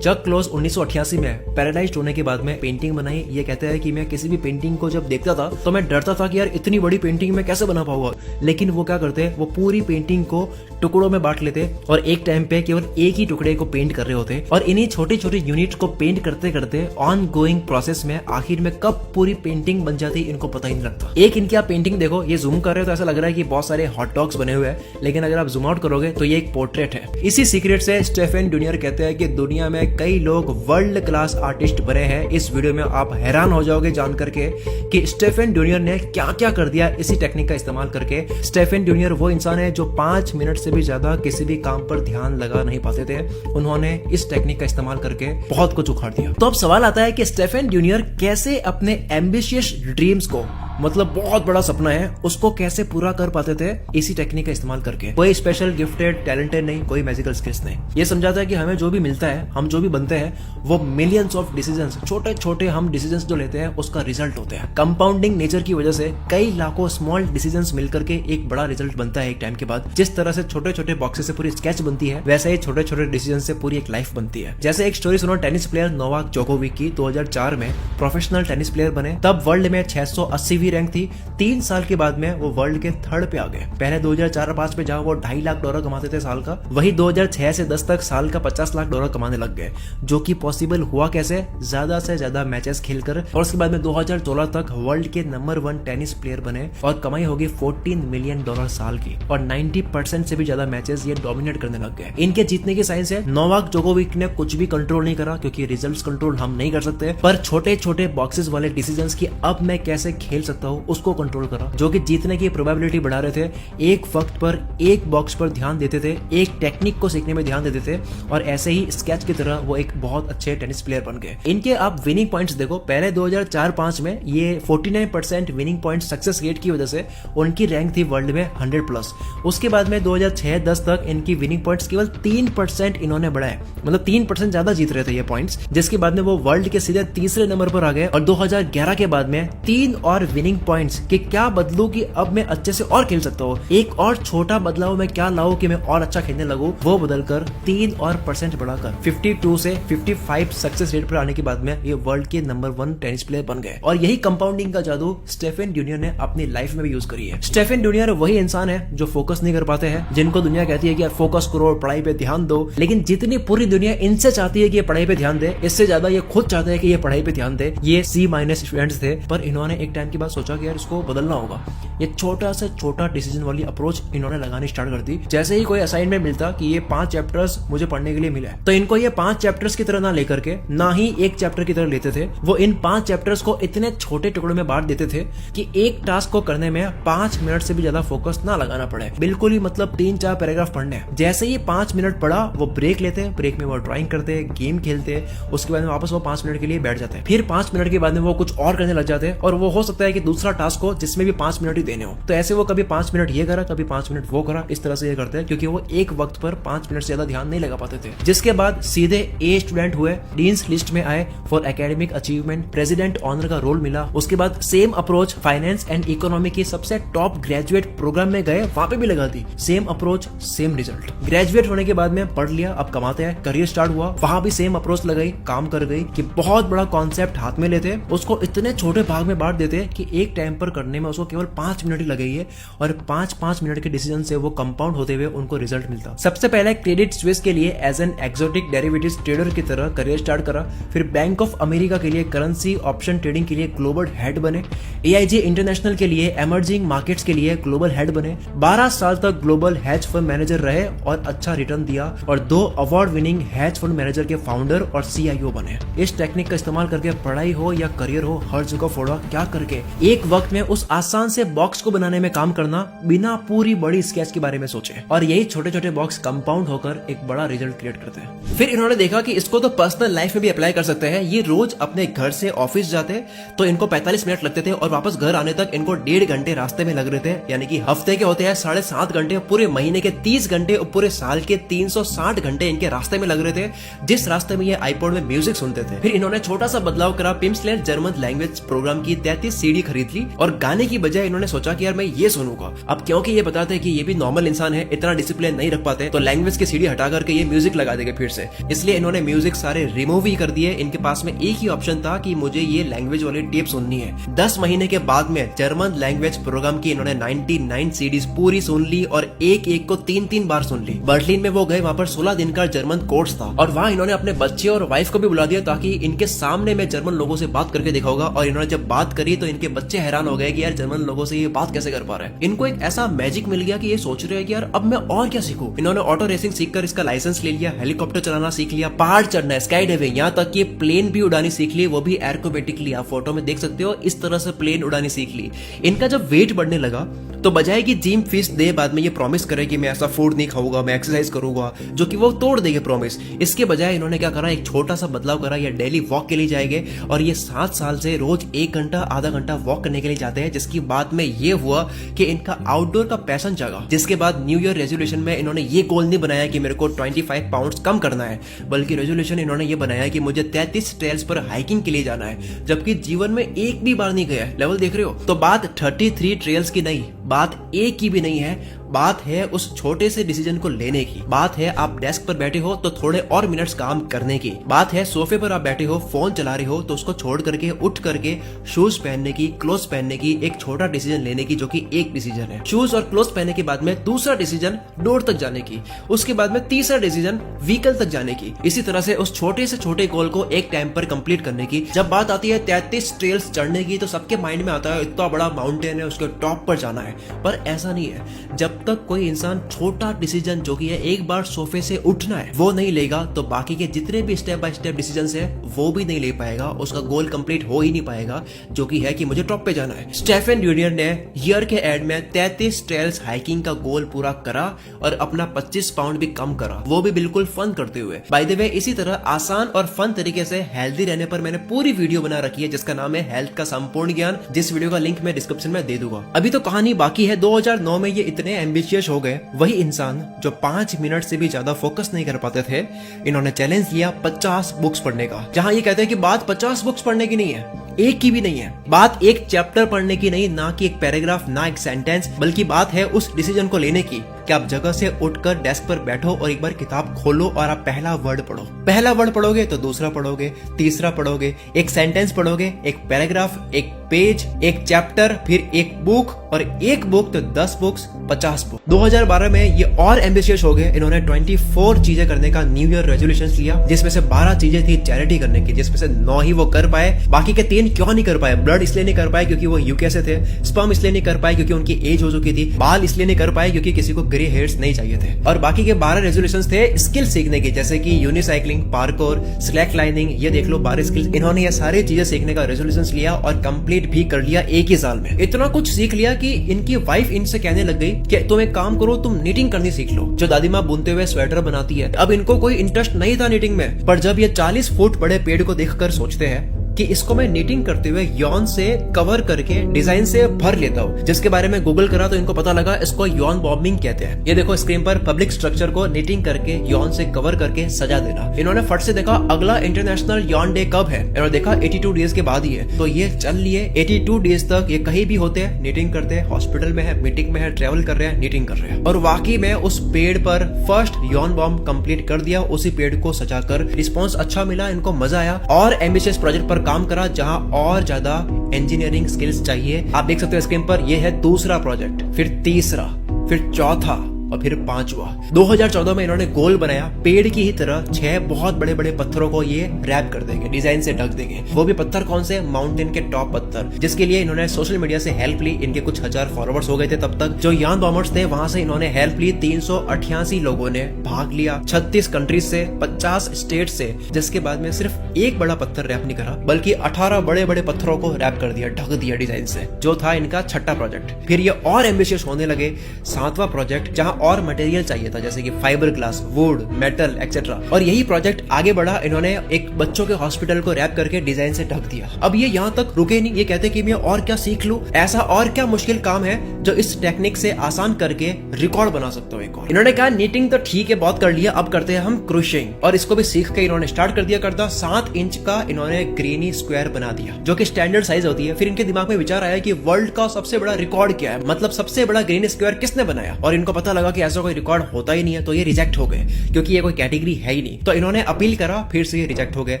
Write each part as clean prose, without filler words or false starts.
चक close 1988 में पैराडाइज्ड होने के बाद में पेंटिंग बनाई। ये कहते हैं कि मैं किसी भी पेंटिंग को जब देखता था तो मैं डरता था कि यार इतनी बड़ी पेंटिंग मैं कैसे बना पाऊंगा, लेकिन वो क्या करते हैं, वो पूरी पेंटिंग को टुकड़ों में बांट लेते और एक टाइम पे केवल एक ही टुकड़े को पेंट कर रहे होते और इन्हीं छोटे छोटे यूनिट को पेंट करते करते ऑन गोइंग प्रोसेस में आखिर में कब पूरी पेंटिंग बन जाती इनको पता ही नहीं लगता। एक इनकी आप पेंटिंग देखो, ये जूम कर रहे हो तो ऐसा लग रहा है कि बहुत सारे हॉट डॉग्स बने हुए हैं, लेकिन अगर आप जूम आउट करोगे तो ये एक पोर्ट्रेट है। इसी सीक्रेट से स्टेफन ड्यूनियर कहते हैं कि दुनिया में कई लोग वर्ल्ड क्लास आर्टिस्ट बने हैं। इस वीडियो में आप हैरान हो जाओगे जान करके कि स्टेफन ड्यूनियर ने क्या क्या कर दिया इसी टेक्निक का इस्तेमाल करके। स्टेफन ड्यूनियर वो इंसान है जो 5 मिनट से भी ज्यादा किसी भी काम पर ध्यान लगा नहीं पाते थे। उन्होंने इस टेक्निक का इस्तेमाल करके बहुत कुछ उखाड़ दिया। तो अब सवाल आता है कि स्टेफन ड्यूनियर कैसे अपने एम्बिशियस ड्रीम्स को, मतलब बहुत बड़ा सपना है, उसको कैसे पूरा कर पाते थे इसी टेक्निक का इस्तेमाल करके। कोई स्पेशल गिफ्टेड टैलेंटेड नहीं, कोई मैजिकल स्किल्स नहीं। ये समझाता है कि हमें जो भी मिलता है, हम जो भी बनते हैं, वो मिलियंस ऑफ डिसीजंस, छोटे छोटे हम डिसीजंस जो लेते हैं उसका रिजल्ट होते हैं। कंपाउंडिंग नेचर की वजह से कई लाखों स्मॉल डिसीजंस मिलकर के एक बड़ा रिजल्ट बनता है एक टाइम के बाद। जिस तरह से छोटे छोटे बॉक्सेस से पूरी स्केच बनती है, वैसे ही छोटे छोटे डिसीजन से पूरी एक लाइफ बनती है। जैसे एक स्टोरी सुनो टेनिस प्लेयर नोवाक जोकोविक की। 2004 में प्रोफेशनल टेनिस प्लेयर बने, तब वर्ल्ड में 680वीं रैंक थी। 3 साल के बाद में वो वर्ल्ड के 3rd पे आ गए। पहले 2004-5 में जहां वो $2.5 लाख कमाते थे साल का, वही 2006 से 10 तक साल का $50 लाख कमाने लग गए। जो कि पॉसिबल हुआ कैसे? ज्यादा से ज्यादा मैचेस खेलकर। और उसके बाद में 2016 तक वर्ल्ड के नंबर 1 टेनिस प्लेयर बने और कमाई होगी $14 मिलियन साल की, और 90% से भी ज्यादा मैचेस ये डोमिनेट करने लग गए। इनके जीतने की साइंस है, नोवाक जोकोविक ने कुछ भी कंट्रोल नहीं करा, क्योंकि रिजल्ट्स कंट्रोल हम नहीं कर सकते, पर छोटे छोटे बॉक्सेस वाले डिसीजंस की अब मैं कैसे खेल सकता हूँ उसको कंट्रोल करा, जो कि जीतने की प्रोबेबिलिटी बढ़ा रहे थे। एक वक्त पर एक बॉक्स पर ध्यान देते थे, एक टेक्निक को सीखने में ध्यान देते थे, और ऐसे ही स्केच की तरह वो एक बहुत अच्छे टेनिस प्लेयर बन गए। इनके आप विनिंग पॉइंट्स देखो, पहले 2004-5 में ये 49% विनिंग पॉइंट सक्सेस रेट की वजह से उनकी रैंक थी वर्ल्ड में 100+। उसके बाद में 2006-10 तक इनकी विनिंग पॉइंट्स केवल 3% इन्होंने बढ़ाए, मतलब 3% ज्यादा जीत रहे थे ये पॉइंट्स, जिसके बाद में वो वर्ल्ड के सीधे 3रे नंबर पर आ गए। और 2011 के बाद में 3 और विनिंग पॉइंट्स कि क्या बदलू कि अब मैं अच्छे से और खेल सकता हूँ, एक और छोटा बदलाव मैं क्या लाऊं कि मैं और अच्छा खेलने लगूं, वो बदलकर 3% बढ़ाकर 52 से 55 सक्सेस रेट पर आने के बाद में ये वर्ल्ड के नंबर 1 टेनिस प्लेयर बन गए। और यही कंपाउंडिंग का जादू स्टेफन ड्यूनियर ने अपनी लाइफ में भी यूज करी है। स्टेफन ड्यूनियर वही इंसान है जो फोकस नहीं कर पाते हैं, जिनको दुनिया कहती है कि यार फोकस करो, पढ़ाई पे ध्यान दो, लेकिन जितनी पूरी दुनिया इनसे चाहती है कि ये पढ़ाई पे ध्यान दे, इससे ज्यादा ये खुद चाहते हैं कि ये पढ़ाई पे ध्यान दे। ये C- स्टूडेंट्स थे, पर इन्होंने एक टाइम के बाद सोचा कि यार इसको बदलना होगा। ये छोटा से छोटा डिसीजन वाली अप्रोच इन्होंने लगानी स्टार्ट कर दी। जैसे ही कोई असाइनमेंट मिलता कि ये 5 चैप्टर्स मुझे पढ़ने के लिए मिला है, तो इनको ये 5 चैप्टर्स की तरह ना लेकर के ना ही एक चैप्टर की तरह लेते थे, वो इन 5 चैप्टर्स को इतने छोटे टुकड़ों में बांट देते थे कि एक टास्क को करने में 5 मिनट से भी ज्यादा फोकस ना लगाना पड़े। बिल्कुल ही मतलब 3-4 पैराग्राफ पढ़ने। जैसे ही 5 मिनट पढ़ा, वो ब्रेक लेते, ब्रेक में वो ड्राइंग करते, गेम खेलते, उसके बाद में वापस वो 5 मिनट के लिए बैठ जाते, फिर 5 मिनट के बाद में वो कुछ और करने लग जाते, और वो हो सकता है कि दूसरा टास्क हो जिसमें भी 5 मिनट ही देने हो। तो ऐसे वो कभी 5 मिनट ये करा, कभी 5 मिनट वो करा, इस तरह से ये करते हैं, क्योंकि वो एक वक्त पर 5 मिनट से ज्यादा ध्यान नहीं लगा पाते थे। जिसके बाद सीधे ए स्टूडेंट हुए, डीन्स लिस्ट में आए for academic achievement, president honour का रोल मिला। उसके बाद same approach finance and economy की सबसे टॉप ग्रेजुएट प्रोग्राम में गए, वहां पे भी लगा the same approach, same result. Graduate होने के बाद में पढ़ लिया, अब कमाते हैं, करियर स्टार्ट हुआ, वहां भी सेम अप्रोच लगाई, काम कर गई कि बहुत बड़ा कॉन्सेप्ट हाथ में लेते, उसको इतने छोटे भाग में बांट देते कि एक टाइम पर करने में उसको केवल 5 मिनट ही लगेगी, और 5-5 मिनट के डिसीजन से वो कंपाउंड होते हुए उनको रिजल्ट मिलता। सबसे पहले क्रेडिट स्विस के लिए as an exotic derivatives trader की तरह करियर स्टार्ट करा, फिर बैंक ऑफ अमेरिका के लिए करेंसी ऑप्शन ट्रेडिंग के लिए ग्लोबल हेड बने, AIG इंटरनेशनल के लिए एमर्जिंग मार्केट्स के लिए ग्लोबल हेड बने, 12 साल तक ग्लोबल हेज फंड मैनेजर रहे और अच्छा रिटर्न दिया, और 2 award winning hedge fund manager के फाउंडर और CIO बने। इस टेक्निक का इस्तेमाल करके पढ़ाई हो या करियर हो, हर जगह फोड़ा, क्या करके एक वक्त में उस आसान से बॉक्स को बनाने में काम करना बिना पूरी बड़ी स्केच के बारे में सोचे, और यही छोटे छोटे बॉक्स कंपाउंड होकर एक बड़ा रिजल्ट क्रिएट करते हैं। फिर इन्होंने देखा कि इसको तो पर्सनल लाइफ में भी अप्लाई कर सकते हैं। ये रोज अपने घर से ऑफिस जाते तो इनको 45 मिनट लगते थे, और वापस घर आने तक इनको 1.5 घंटे रास्ते में लग रहे थे, यानी कि हफ्ते के होते हैं 7.5 घंटे, पूरे महीने के 30 घंटे और पूरे साल के 360 घंटे इनके रास्ते में लग रहे थे, जिस रास्ते में ये आईपॉड में म्यूजिक सुनते थे। फिर इन्होंने छोटा सा बदलाव करा, पिम्सलेट जर्मन लैंग्वेज प्रोग्राम की 33 CD खरीद ली, और गाने की बजाय इन्होंने सोचा कि यार मैं ये सुनूंगा। अब क्योंकि ये बताते हैं कि ये भी नॉर्मल इंसान है, इतना डिसिप्लिन नहीं रख पाते, तो लैंग्वेज की सीढ़ी हटा करके ये म्यूजिक लगा देंगे फिर से, इसलिए इन्होंने म्यूजिक सारे रिमूव ही कर दिए। इनके पास में एक ही ऑप्शन था कि मुझे ये लैंग्वेज वाली टेप सुननी है। 10 महीने के बाद में जर्मन लैंग्वेज प्रोग्राम की इन्होंने 99 सीडीज पूरी सुन ली और एक एक को 3-3 बार सुन ली। बर्लिन में वो गए, वहां पर 16 दिन का जर्मन कोर्स था और वहां इन्होंने अपने बच्चे और वाइफ को भी बुला दिया ताकि इनके सामने मैं जर्मन लोगों से बात करके देखा होगा। और इन्होंने जब बात करी तो इनके बच्चे हैरान हो गए कि यार जर्मन लोगों से ये बात कैसे कर पा रहे हैं। इनको एक ऐसा मैजिक मिल गया कि ये सोच रहे हैं कि यार अब मैं और क्या सीखूं। इन्होंने ऑटो रेसिंग सीखकर इसका लाइसेंस ले लिया, हेलीकॉप्टर चलाना सीख लिया, पहाड़ चढ़ना, स्काई डाइविंग, यहाँ तक कि प्लेन भी उड़ानी सीख ली, वो भी एरोबेटिकली। आप फोटो में देख सकते हो इस तरह से प्लेन उड़ानी सीख ली। इनका जब वेट बढ़ने लगा तो बजाय कि जिम फीस दे बाद में ये प्रॉमिस करे कि मैं ऐसा फूड नहीं खाऊंगा, मैं एक्सरसाइज करूंगा, जो कि वो तोड़ देंगे प्रॉमिस, इसके बजाय इन्होंने क्या करा, एक छोटा सा बदलाव करा। ये डेली वॉक के लिए जाएंगे और ये 7 साल से रोज 1 घंटा आधा घंटा वॉक करने के लिए जाते हैं, जिसकी बाद में ये हुआ कि इनका आउटडोर का पैशन जागा। जिसके बाद न्यू ईयर रेजोल्यूशन में इन्होंने ये गोल नहीं बनाया कि मेरे को 25 पाउंड कम करना है, बल्कि रेजोल्यूशन इन्होंने ये बनाया कि मुझे 33 ट्रेल्स पर हाइकिंग के लिए जाना है, जबकि जीवन में एक भी बार नहीं गया। लेवल देख रहे हो? तो बात 33 ट्रेल्स की नहीं, बात एक की भी नहीं है, बात है उस छोटे से डिसीजन को लेने की। बात है आप डेस्क पर बैठे हो तो थोड़े और मिनट्स काम करने की। बात है सोफे पर आप बैठे हो, फोन चला रहे हो तो उसको छोड़ करके उठ करके शूज पहनने की, क्लोथ पहनने की, एक छोटा डिसीजन लेने की, जो कि एक डिसीजन है। शूज और क्लोथ पहनने के बाद में दूसरा डिसीजन डोर तक जाने की, उसके बाद में तीसरा डिसीजन व्हीकल तक जाने की। इसी तरह से उस छोटे से छोटे गोल को एक टाइम पर कंप्लीट करने की। जब बात आती है 33 ट्रेल्स चढ़ने की तो सबके माइंड में आता है इतना बड़ा माउंटेन है, उसके टॉप पर जाना है, पर ऐसा नहीं है। जब तक कोई इंसान छोटा डिसीजन जो कि है एक बार सोफे से उठना है वो नहीं लेगा तो बाकी के जितने भी स्टेप बाय स्टेप डिसीजंस है वो भी नहीं ले पाएगा, उसका गोल कंप्लीट हो ही नहीं पाएगा, जो कि है कि मुझे टॉप पे जाना है। स्टेफन जूनियर ने ईयर के एड में 33 ट्रेल्स हाइकिंग का गोल पूरा करा और अपना 25 पाउंड भी कम करा, वो भी बिल्कुल फन करते हुए। बाय द वे इसी तरह आसान और फन तरीके से हेल्दी रहने पर मैंने पूरी वीडियो बना रखी है जिसका नाम है हेल्थ का संपूर्ण ज्ञान, जिस वीडियो का लिंक मैं डिस्क्रिप्शन में दे दूंगा। अभी तो कहानी बाकी है। 2009 में ये इतने एम्बिशियस हो गए, वही इंसान जो 5 मिनट से भी ज्यादा फोकस नहीं कर पाते थे, इन्होंने चैलेंज लिया 50 बुक्स पढ़ने का। जहां ये कहते हैं कि बात 50 बुक्स पढ़ने की नहीं है, एक की भी नहीं है, बात एक चैप्टर पढ़ने की नहीं, ना कि एक पैराग्राफ, ना एक सेंटेंस, बल्कि बात है उस डिसीजन को लेने की कि आप जगह से उठकर डेस्क पर बैठो और एक बार किताब खोलो और आप पहला वर्ड पढ़ो। पहला वर्ड पढ़ोगे तो दूसरा पढ़ोगे, तीसरा पढ़ोगे, एक सेंटेंस पढ़ोगे, एक पैराग्राफ, एक पेज, एक चैप्टर, फिर एक बुक, और एक बुक तो 10 बुक्स, 50 बुक। 2012 में ये और एम्बिशियस हो गए। इन्होंने 24 चीजें करने का न्यू ईयर रेजोल्यूशन लिया, जिसमें से 12 चीजें थी चैरिटी करने की, जिसमें से 9 ही वो कर पाए। बाकी के 3 क्यों नहीं कर पाए? ब्लड इसलिए नहीं कर पाए क्योंकि वो यूके से थे, स्पर्म इसलिए नहीं कर पाए क्योंकि उनकी एज हो चुकी थी, बाल इसलिए नहीं कर पाए क्योंकि किसी को ग्रे हेयर्स नहीं चाहिए थे, और बाकी के 12 रेजोल्यूशंस थे स्किल सीखने की, जैसे कि यूनिसाइक्लिंग, पार्कोर, स्लैक लाइनिंग, ये देख लो 12 स्किल्स। इन्होंने ये सारी चीजें सीखने का रेजोल्यूशंस लिया और कंप्लीट भी कर लिया एक ही साल में। इतना कुछ सीख लिया कि इनकी वाइफ इनसे कहने लग गई कि तुम एक काम करो, तुम नीटिंग करनी सीख लो, जो दादी माँ बुनते हुए स्वेटर बनाती है। अब इनको कोई इंटरेस्ट नहीं था नीटिंग में, पर जब ये 40 फुट बड़े पेड़ को देखकर सोचते हैं कि इसको मैं नीटिंग करते हुए यॉन से कवर करके डिजाइन से भर लेता हूँ, जिसके बारे में गूगल करा तो इनको पता लगा इसको यॉन बॉम्बिंग कहते हैं। ये देखो स्क्रीन पर पब्लिक स्ट्रक्चर को नीटिंग करके यॉन से कवर करके सजा देना। इन्होंने फट से देखा अगला इंटरनेशनल यॉन डे कब है, इन्होंने देखा 82 डेज के बाद ही है, तो ये चल लिए 82 डेज तक ये कहीं भी होते हैं नीटिंग करते हैं, हॉस्पिटल में है, मीटिंग में है, ट्रेवल कर रहे हैं, नीटिंग कर रहे हैं। और वाकई में उस पेड़ पर फर्स्ट यॉन बॉम्ब कंप्लीट कर दिया, उसी पेड़ को सजाकर। रिस्पॉन्स अच्छा मिला, इनको मजा आया और एम्बिशियस प्रोजेक्ट पर काम करा जहां और ज्यादा इंजीनियरिंग स्किल्स चाहिए। आप देख सकते हो स्क्रीन पर, यह है दूसरा प्रोजेक्ट, फिर तीसरा, फिर चौथा और फिर 5वां। 2014 में इन्होंने गोल बनाया पेड़ की ही तरह 6 बहुत बड़े बड़े पत्थरों को ये रैप कर देंगे, डिजाइन से ढक देंगे। वो भी पत्थर कौन से? माउंटेन के टॉप पत्थर, जिसके लिए इन्होंने सोशल मीडिया से हेल्प ली। इनके कुछ 1000 फॉलोवर्स हो गए थे तब तक। जो यान बॉम्बर्स थे वहां से इन्होंने हेल्प ली। 388 लोगों ने भाग लिया, 36 कंट्रीज से, 50 स्टेट से, जिसके बाद में सिर्फ एक बड़ा पत्थर रैप नहीं करा बल्कि 18 बड़े बड़े पत्थरों को रैप कर दिया, ढक दिया डिजाइन से, जो था इनका छठा प्रोजेक्ट। फिर ये और एम्बिशियस होने लगे, 7वां प्रोजेक्ट, जहां और मटेरियल चाहिए था, जैसे कि fibre glass, would, metal etcetera. और यही प्रोजेक्ट आगे बढ़ा, इन्होंने एक बच्चों के हॉस्पिटल को रैप करके डिजाइन से ढक दिया। अब ये यहाँ तक रुके नहीं, ये कहते कि मैं और क्या सीख लूं, ऐसा और क्या मुश्किल काम है जो इस टेक्निक से आसान करके रिकॉर्ड बना सकता हूँ एक और। इन्होंने कहा नीटिंग तो ठीक है, बहुत कर लिया, अब करते हैं हम क्रोशिंग। और इसको भी सीख के इन्होंने स्टार्ट कर दिया करता। 7 इंच का इन्होंने ग्रेनी स्क्वायर बना दिया, जो कि स्टैंडर्ड साइज होती है। फिर इनके दिमाग में विचार आया कि वर्ल्ड का सबसे बड़ा रिकॉर्ड क्या है, मतलब सबसे बड़ा ग्रेनी स्क्वायर किसने बनाया। और इनको पता लगा कि ऐसा कोई रिकॉर्ड होता ही नहीं है, तो ये रिजेक्ट हो गए, क्योंकि ये कोई कैटेगरी है ही नहीं। तो इन्होंने अपील करा, फिर से ये रिजेक्ट हो गए।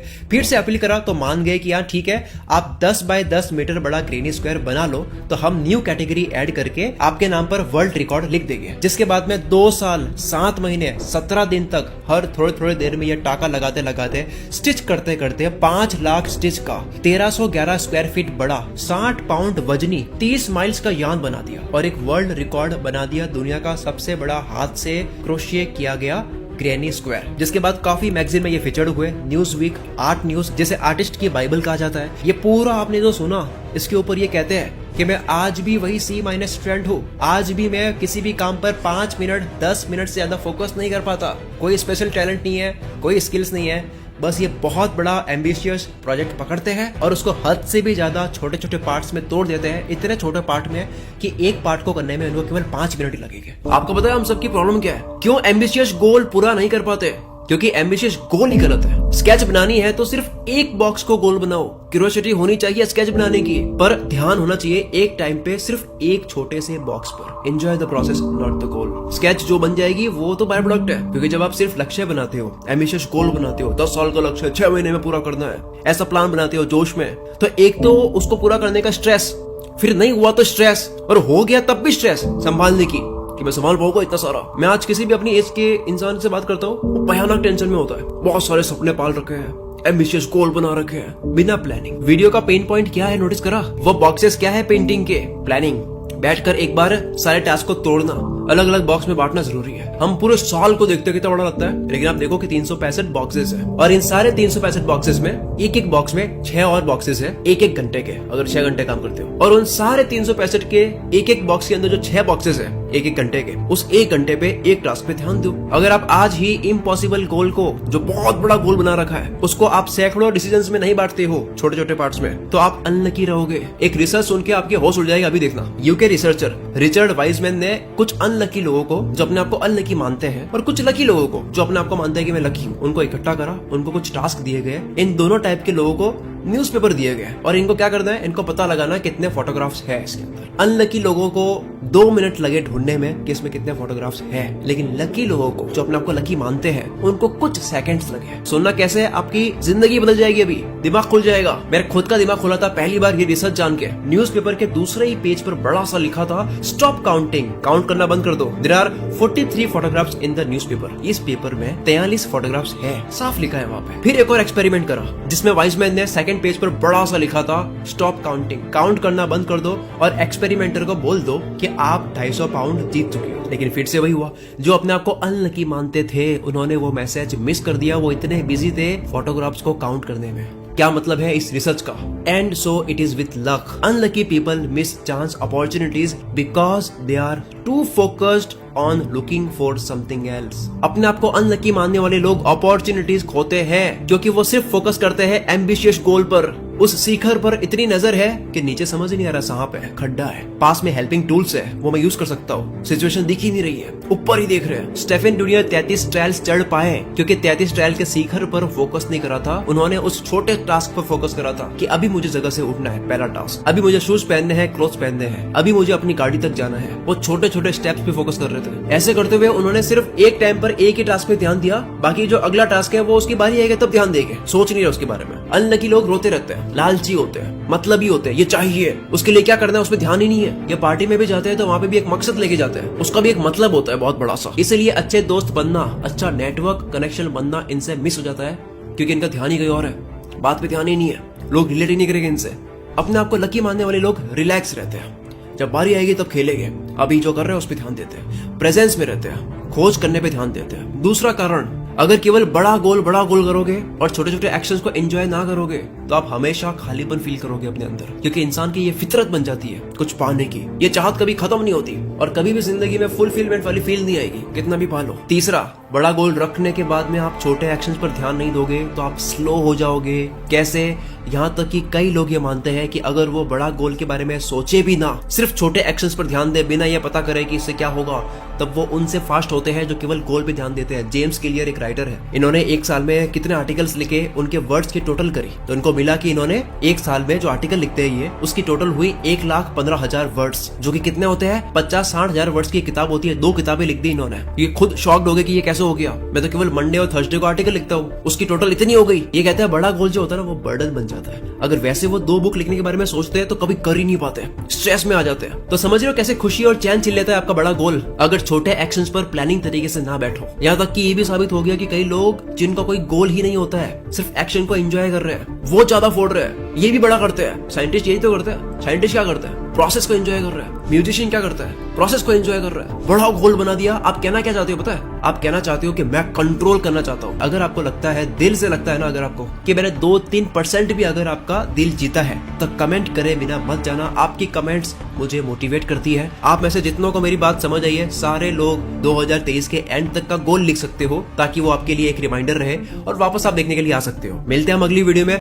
फिर से अपील करा तो मान गए कि यार ठीक है, आप 10 बाय 10 मीटर बड़ा ग्रेनी स्क्वायर बना लो, तो हम न्यू कैटेगरी ऐड करके आपके नाम पर वर्ल्ड रिकॉर्ड लिख देंगे। जिसके बाद में 2 साल 7 महीने 17 दिन तक हर थोड़े देर में ये टाका लगाते लगाते स्टिच करते करते 5 लाख स्टिच का 1311 स्क्वायर फीट बड़ा 60 पाउंड वजनी 30 माइल्स का यान बना दिया और एक वर्ल्ड रिकॉर्ड बना दिया। दुनिया का सबसे बड़ा हाथ से क्रोशिए किया गया ग्रेनी स्क्वायर। जिसके बाद काफी मैगजीन में ये फीचर्ड हुए, न्यूज वीक, आर्ट न्यूज, जैसे आर्टिस्ट की बाइबल कहा जाता है। ये पूरा आपने जो सुना, इसके ऊपर ये कहते हैं कि मैं आज भी वही C- स्टूडेंट हूँ। आज भी मैं किसी भी काम पर 5 मिनट 10 मिनट से ज्यादा फोकस नहीं कर पाता। कोई स्पेशल टैलेंट नहीं है, कोई स्किल्स नहीं है, बस ये बहुत बड़ा एम्बिशियस प्रोजेक्ट पकड़ते हैं और उसको हद से भी ज्यादा छोटे छोटे पार्ट्स में तोड़ देते हैं। इतने छोटे पार्ट में कि एक पार्ट को करने में उनको केवल 5 मिनट ही लगेंगे। आपको पता है हम सबकी प्रॉब्लम क्या है, क्यों एम्बिशियस गोल पूरा नहीं कर पाते? क्योंकि एम्बिशियस गोल ही गलत है। स्केच बनानी है तो सिर्फ एक बॉक्स को गोल बनाओ। क्यूरियोसिटी होनी चाहिए स्केच बनाने की, पर ध्यान होना चाहिए एक टाइम पे सिर्फ एक छोटे से बॉक्स पर। Enjoy the process not the goal. Sketch जो बन जाएगी वो तो बाय प्रोडक्ट है, क्योंकि जब आप सिर्फ लक्ष्य बनाते हो, एम्बिशियस गोल बनाते हो, 10 साल का लक्ष्य 6 महीने में पूरा करना है, ऐसा प्लान बनाते हो जोश में, तो एक तो उसको पूरा करने का स्ट्रेस, फिर नहीं हुआ तो स्ट्रेस, और हो गया तब भी स्ट्रेस संभालने की कि मैं संभाल पाऊंगा इतना सारा। मैं आज किसी भी अपनी एज के इंसान से बात करता हूँ, वो भयानक टेंशन में होता है। बहुत सारे सपने पाल रखे हैं, एम्बिशियस गोल बना रखे हैं बिना प्लानिंग। वीडियो का पेन पॉइंट क्या है नोटिस करा? वो बॉक्सेस क्या है पेंटिंग के? प्लानिंग। बैठकर एक बार सारे टास्क को तोड़ना, अलग अलग बॉक्स में बांटना जरूरी है। हम पूरे साल को देखते कितना बड़ा लगता है, लेकिन आप देखो कि 365 बॉक्सेस है, और इन सारे 365 बॉक्सेस में एक एक बॉक्स में 6 और बॉक्सेस है, एक एक घंटे के, अगर 6 घंटे काम करते हो। और उन सारे 365 के एक एक बॉक्स के अंदर जो 6 बॉक्सेस है एक एक घंटे के, उस एक घंटे पे एक टास्क पे ध्यान दो। अगर आप आज ही इम्पॉसिबल गोल को, जो बहुत बड़ा गोल बना रखा है, उसको आप सैकड़ों डिसीजंस में नहीं बांटते हो, छोटे छोटे पार्ट्स में, तो आप अनलकी रहोगे। एक रिसर्च सुन के आपकी होश उड़ जाएगी, अभी देखना। यूके रिसर्चर रिचर्ड वाइजमैन ने कुछ अनलकी लोगों को, जो अपने आप को अनलकी मानते हैं, और कुछ लकी लोगों को, जो अपने आप को मानते हैं कि मैं लकी हूँ, उनको इकट्ठा करा। उनको कुछ टास्क दिए गए। इन दोनों टाइप के लोगों को न्यूज़पेपर दिए गए, और इनको क्या करना है, इनको पता लगाना कितने फोटोग्राफ्स है इसके अंदर। अनलकी लोगों को 2 मिनट लगे ढूंढने में कि इसमें कितने फोटोग्राफ्स हैं, लेकिन लकी लोगों को, जो अपने आप को लकी मानते हैं, उनको कुछ सेकंड्स लगे। सुनना कैसे? आपकी जिंदगी बदल जाएगी, अभी दिमाग खुल जाएगा। मेरा खुद का दिमाग खुला था पहली बार ये रिसर्च जान के। न्यूज़पेपर के दूसरे ही पेज पर बड़ा सा लिखा था, स्टॉप काउंटिंग, काउंट करना बंद कर दो। There are 43 photographs in the newspaper. इस पेपर में 43 फोटोग्राफ्स है, साफ लिखा है वहाँ पे। फिर एक और एक्सपेरिमेंट करा, जिसमें वाइजमैन ने सेकंड पेज पर बड़ा सा लिखा था, स्टॉप काउंटिंग, काउंट करना बंद कर दो, और एक्सपेरिमेंटर को बोल दो कि आप 250 पाउंड जीत चुके हो। लेकिन फिर से वही हुआ, जो अपने आप को अनलकी मानते थे, उन्होंने वो मैसेज मिस कर दिया। वो इतने बिजी थे फोटोग्राफ्स को काउंट करने में। क्या मतलब है इस रिसर्च का? And so it is with luck. Unlucky people miss chance opportunities because they are too focused on looking for something else. अपने आप को अनलकी मानने वाले लोग अपॉर्चुनिटीज खोते हैं, क्योंकि वो सिर्फ फोकस करते हैं एम्बिशियस गोल पर। उस शिखर पर इतनी नजर है कि नीचे समझ ही नहीं आ रहा, सांप है, खड्डा है, पास में हेल्पिंग टूल्स है, वो मैं यूज कर सकता हूँ, सिचुएशन दिख ही नहीं रही है, ऊपर ही देख रहे हैं। स्टेफन जूनियर 33 ट्रायल्स चढ़ पाए, क्योंकि 33 ट्रायल के शिखर पर फोकस नहीं करा था। उन्होंने उस छोटे टास्क पर फोकस करा था कि अभी मुझे जगह से उठना है, पहला टास्क, अभी मुझे शूज पहनने हैं, क्लोथ्स पहनने हैं, अभी मुझे अपनी गाड़ी तक जाना है। वो छोटे छोटे स्टेप्स पे फोकस कर रहे थे। ऐसे करते हुए उन्होंने सिर्फ एक टाइम पर एक ही टास्क पे ध्यान दिया, बाकी जो अगला टास्क है वो उसकी बारी आएगा तब ध्यान देंगे, सोच नहीं रहे उसके बारे में। अनलकी लोग रोते रहते हैं, लालची होते हैं, मतलब ही होते हैं, ये चाहिए, उसके लिए क्या करना है उसमें ध्यान ही नहीं है। ये पार्टी में भी जाते हैं तो वहाँ पे भी एक मकसद लेके जाते हैं, उसका भी एक मतलब होता है बहुत बड़ा सा। इसलिए अच्छे दोस्त बनना, अच्छा नेटवर्क कनेक्शन बनना इनसे मिस हो जाता है, क्योंकि इनका ध्यान ही कहीं और है, बात पे ध्यान ही नहीं है, लोग रिलेट ही नहीं करेंगे इनसे। अपने आप को लकी मानने वाले लोग रिलैक्स रहते हैं, जब बारी आएगी तब खेलेंगे, अभी जो कर रहे हैं उस पर ध्यान देते हैं, प्रेजेंस में रहते हैं, खोज करने पे ध्यान देते हैं। दूसरा कारण, अगर केवल बड़ा गोल करोगे और छोटे छोटे एक्शंस को एंजॉय ना करोगे तो आप हमेशा खालीपन फील करोगे अपने अंदर, क्योंकि इंसान की ये फितरत बन जाती है कुछ पाने की। ये चाहत कभी खत्म नहीं होती और कभी भी जिंदगी में फुलफिलमेंट वाली फील नहीं आएगी कितना भी पालो। तीसरा, बड़ा गोल रखने के बाद में आप छोटे एक्शंस पर ध्यान नहीं दोगे तो आप स्लो हो जाओगे। कैसे? यहाँ तक कि कई लोग ये मानते हैं कि अगर वो बड़ा गोल के बारे में सोचे भी ना, सिर्फ छोटे एक्शंस पर ध्यान दे बिना ये पता करे कि इससे क्या होगा, तब वो उनसे फास्ट होते हैं जो केवल गोल पे ध्यान देते हैं। जेम्स क्लियर एक राइटर है, इन्होंने एक साल में कितने आर्टिकल्स लिखे उनके वर्ड्स की टोटल करी तो इनको मिला कि इन्होंने एक साल में जो आर्टिकल लिखते हैं ये उसकी टोटल हुई 1,15,000 वर्ड्स, जो कि कितने होते हैं 50-60,000 वर्ड्स की किताब होती है। 2 किताबें लिख दी इन्होंने। ये खुद शॉक्ड हो गए कि ये कैसे हो गया, मैं तो केवल मंडे और थर्सडे को आर्टिकल लिखता हूँ, उसकी टोटल इतनी हो गई। ये कहते हैं बड़ा गोल जो होता है ना वो बर्डन बन जाता है। अगर वैसे वो 2 बुक लिखने के बारे में सोचते हैं तो कभी कर ही नहीं पाते, स्ट्रेस में आ जाते हैं। तो समझ रहे हो कैसे खुशी और चैन छिन लेता है आपका बड़ा गोल अगर छोटे एक्शंस पर प्लानिंग तरीके से ना बैठो। यहाँ तक कि ये भी साबित हो गया कि कई लोग जिनका कोई गोल ही नहीं होता है, सिर्फ एक्शन को एंजॉय कर रहे हैं, वो ज्यादा फोड़ रहे हैं, ये भी बड़ा करते हैं। साइंटिस्ट यही तो करते हैं। साइंटिस्ट क्या करते हैं? प्रोसेस को एंजॉय कर रहे हैं। म्यूजिशियन क्या करता है? प्रोसेस को एंजॉय कर रहा है। बड़ा गोल बना दिया। आप कहना क्या चाहते हो पता है? आप कहना चाहते हो कि मैं कंट्रोल करना चाहता हूँ। अगर आपको लगता है, दिल से लगता है ना अगर आपको कि मैंने 2-3% भी अगर आपका दिल जीता है तो कमेंट करे बिना मत जाना। आपकी कमेंट्स मुझे मोटिवेट करती है। आप में से जितनों को मेरी बात समझ आई है, सारे लोग 2023 के एंड तक का गोल लिख सकते हो ताकि वो आपके लिए एक रिमाइंडर रहे और वापस आप देखने के लिए आ सकते हो। मिलते हैं हम अगली वीडियो में।